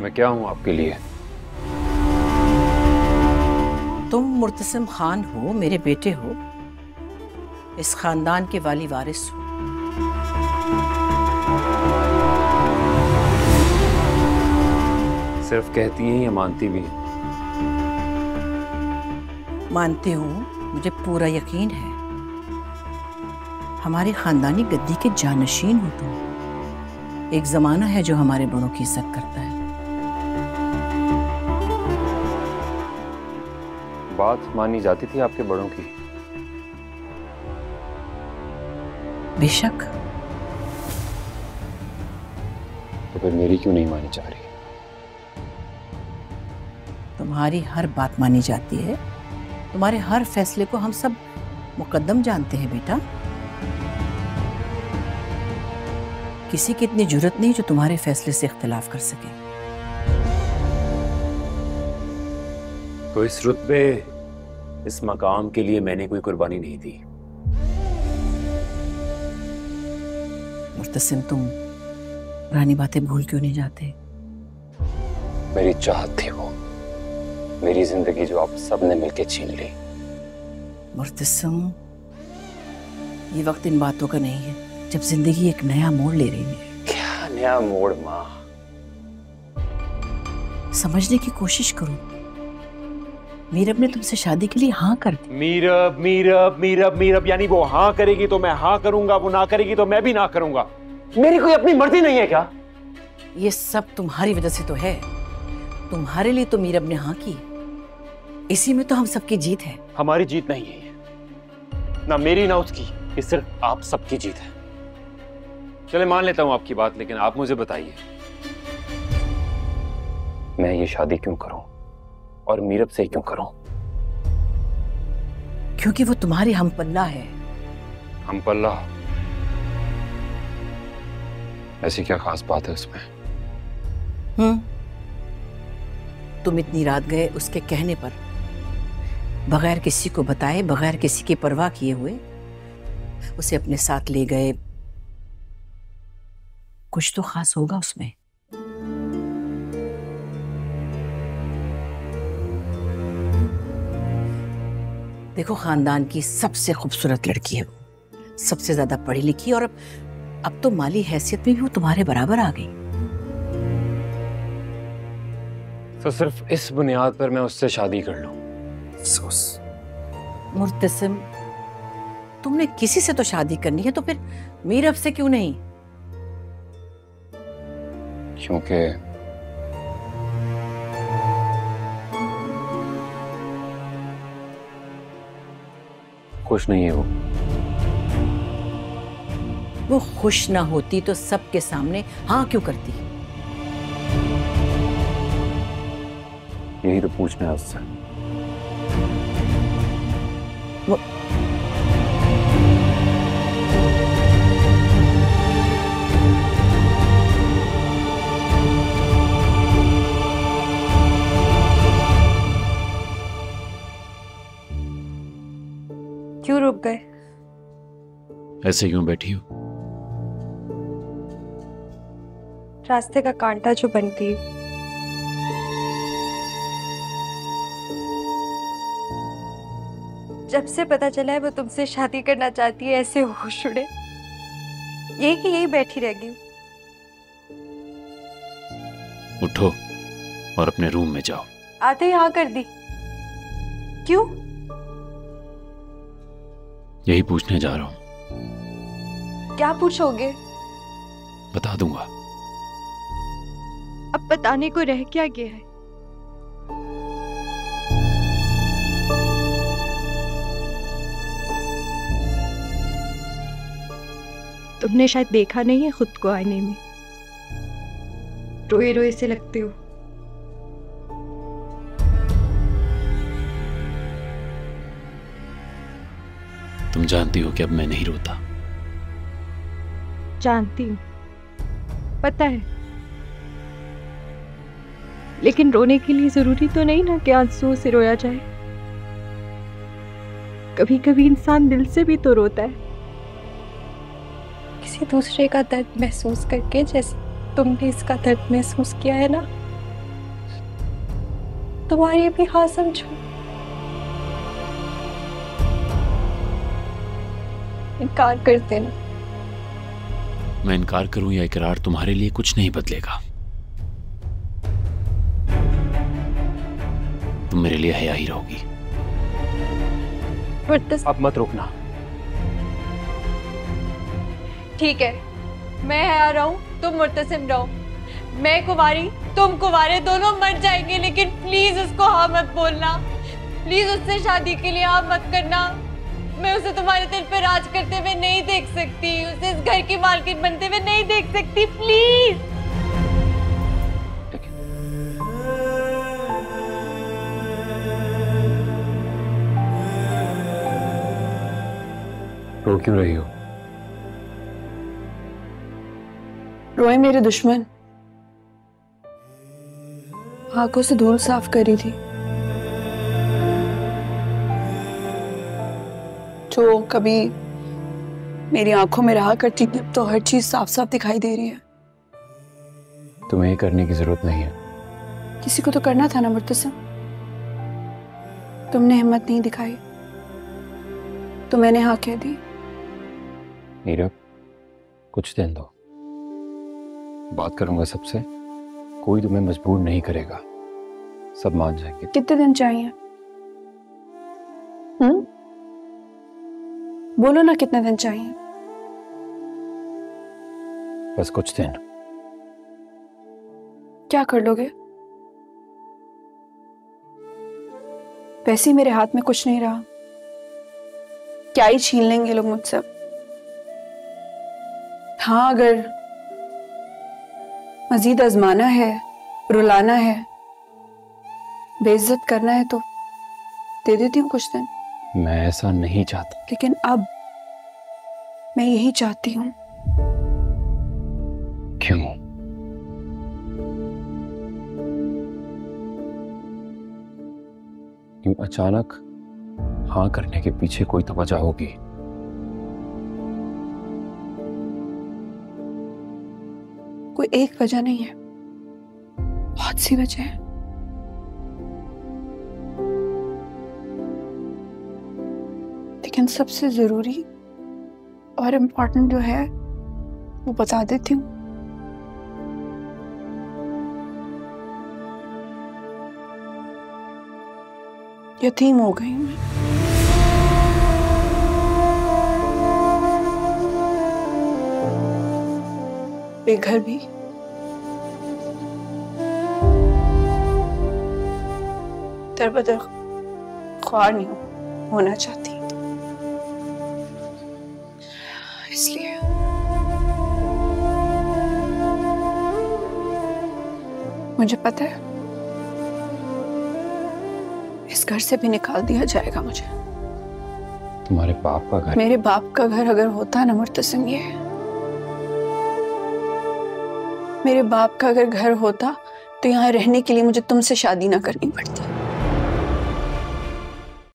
मैं क्या हूं आपके लिए? तुम मुर्तसिम खान हो, मेरे बेटे हो, इस खानदान के वाली वारिस हो। सिर्फ कहती हैं या मानती भी हैं? मानते हो, मुझे पूरा यकीन है। हमारी खानदानी गद्दी के जानशीन हो तुम। एक जमाना है जो हमारे बड़ों की इज्जत करता है। बात मानी जाती थी आपके बड़ों की? बेशक। तो फिर मेरी क्यों नहीं मानी जा रही? तुम्हारी हर बात मानी जाती है, तुम्हारे हर फैसले को हम सब मुकद्दम जानते हैं बेटा। किसी की इतनी जुर्रत नहीं जो तुम्हारे फैसले से इख्तिलाफ कर सके। तो इस रुतबे, इस मकाम के लिए मैंने कोई कुर्बानी नहीं दी। मुर्तसिम, तुम पुरानी बातें भूल क्यों नहीं जाते? मेरी चाहत थी वो, मेरी जिंदगी जो आप सबने मिलकर छीन ली। मुर्तसिम, ये वक्त इन बातों का नहीं है जब जिंदगी एक नया मोड़ ले रही है। क्या नया मोड़ माँ? समझने की कोशिश करो। मीरब ने तुमसे शादी के लिए हाँ कर दी। मीरब मीरब मीरब मीरब यानी वो हाँ करेगी तो मैं हाँ करूंगा, वो ना करेगी तो मैं भी ना करूंगा। मेरी कोई अपनी मर्जी नहीं है क्या? ये सब तुम्हारी वजह से तो है। तुम्हारे लिए तो मीरब ने हाँ की। इसी में तो हम सबकी जीत है। हमारी जीत नहीं है ये, ना मेरी ना उसकी, ये सिर्फ आप सबकी जीत है। चले मान लेता हूं आपकी बात, लेकिन आप मुझे बताइए, मैं ये शादी क्यों करूं और मीरब से क्यों करूं? क्योंकि वो तुम्हारी हमपल्ला है। हमपल्ला? ऐसी क्या खास बात है उसमें? तुम इतनी रात गए उसके कहने पर, बगैर किसी को बताए, बगैर किसी की परवाह किए हुए उसे अपने साथ ले गए। कुछ तो खास होगा उसमें। देखो, खानदान की सबसे खूबसूरत लड़की है वो, सबसे ज्यादा पढ़ी लिखी, और अब तो माली हैसियत में भी वो तुम्हारे बराबर आ गई। तो सिर्फ इस बुनियाद पर मैं उससे शादी कर लूं? अफसोस। मुर्तसिम, तुमने किसी से तो शादी करनी है, तो फिर मीरब से क्यों नहीं? क्योंकि खुश नहीं है वो खुश ना होती तो सबके सामने हाँ क्यों करती? यही तो पूछना है उससे। वो क्यों रुक गए? ऐसे क्यों बैठी हो? रास्ते का कांटा जो बन गई। जब से पता चला है वो तुमसे शादी करना चाहती है, ऐसे होश उड़े, यही कि यही बैठी रह गई। उठो और अपने रूम में जाओ। आते ही हाँ कर दी। क्यों? यही पूछने जा रहा हूं। क्या पूछोगे? बता दूंगा। अब बताने को रह क्या गया है? तुमने शायद देखा नहीं है खुद को आईने में, रोए रोए से लगते हो। तुम जानती हो कि अब मैं नहीं रोता। जानती हूँ, पता है, लेकिन रोने के लिए जरूरी तो नहीं ना कि आंसुओं से रोया जाए। कभी कभी इंसान दिल से भी तो रोता है, किसी दूसरे का दर्द महसूस करके, जैसे तुमने इसका दर्द महसूस किया है ना। तुम्हारी भी हाँ समझो। इनकार कर देना। मैं इनकार करूं या इकरार, तुम्हारे लिए कुछ नहीं बदलेगा। तुम मेरे लिए हया ही रहोगी। अब मत रोकना। ठीक है, मैं हया रहूं, तुम मुर्तसिम रहो। मैं कुंवारी, तुम कुंवारे, दोनों मर जाएंगे, लेकिन प्लीज उसको हाँ मत बोलना। प्लीज उससे शादी के लिए हाँ मत करना। मैं उसे तुम्हारे दिल पे राज करते हुए नहीं देख सकती, उसे इस घर की मालकिन बनते हुए नहीं देख सकती। प्लीज। रो क्यों रही हो? रोए मेरे दुश्मन, आंखों से धूल साफ करी थी। जो कभी मेरी आंखों में रहा करती थी, अब तो हर चीज साफ साफ दिखाई दे रही है। तुम्हें ये करने की जरूरत नहीं है। किसी को तो करना था ना मुर्तसिम। तुमने हिम्मत नहीं दिखाई तो मैंने हाँ कह दी। नीरव, कुछ दिन दो, बात करूंगा सबसे। कोई तुम्हें मजबूर नहीं करेगा, सब मान जाएंगे। कितने दिन चाहिए? बोलो ना, कितने दिन चाहिए? बस कुछ दिन। क्या कर लोगे? वैसे ही मेरे हाथ में कुछ नहीं रहा, क्या ही छीन लेंगे लोग मुझसे। हाँ, अगर मजीद आजमाना है, रुलाना है, बेइज्जत करना है तो दे देती हूँ कुछ दिन। मैं ऐसा नहीं चाहता। लेकिन अब मैं यही चाहती हूँ। क्यों? क्यों अचानक हाँ करने के पीछे कोई तो वजह होगी। कोई एक वजह नहीं है, बहुत सी वजह है। लेकिन सबसे जरूरी और इम्पोर्टेंट जो है वो बता देती हूँ। यतीम हो गई मैं। बेघर भी। दरबदर ख्वार नहीं होना चाहती, इसलिए मुझे पता है इस घर से भी निकाल दिया जाएगा मुझे। तुम्हारे बाप का घर? मेरे बाप का घर अगर होता ना मुर्तसिम, ये मेरे बाप का अगर घर होता तो यहाँ रहने के लिए मुझे तुमसे शादी ना करनी पड़ती।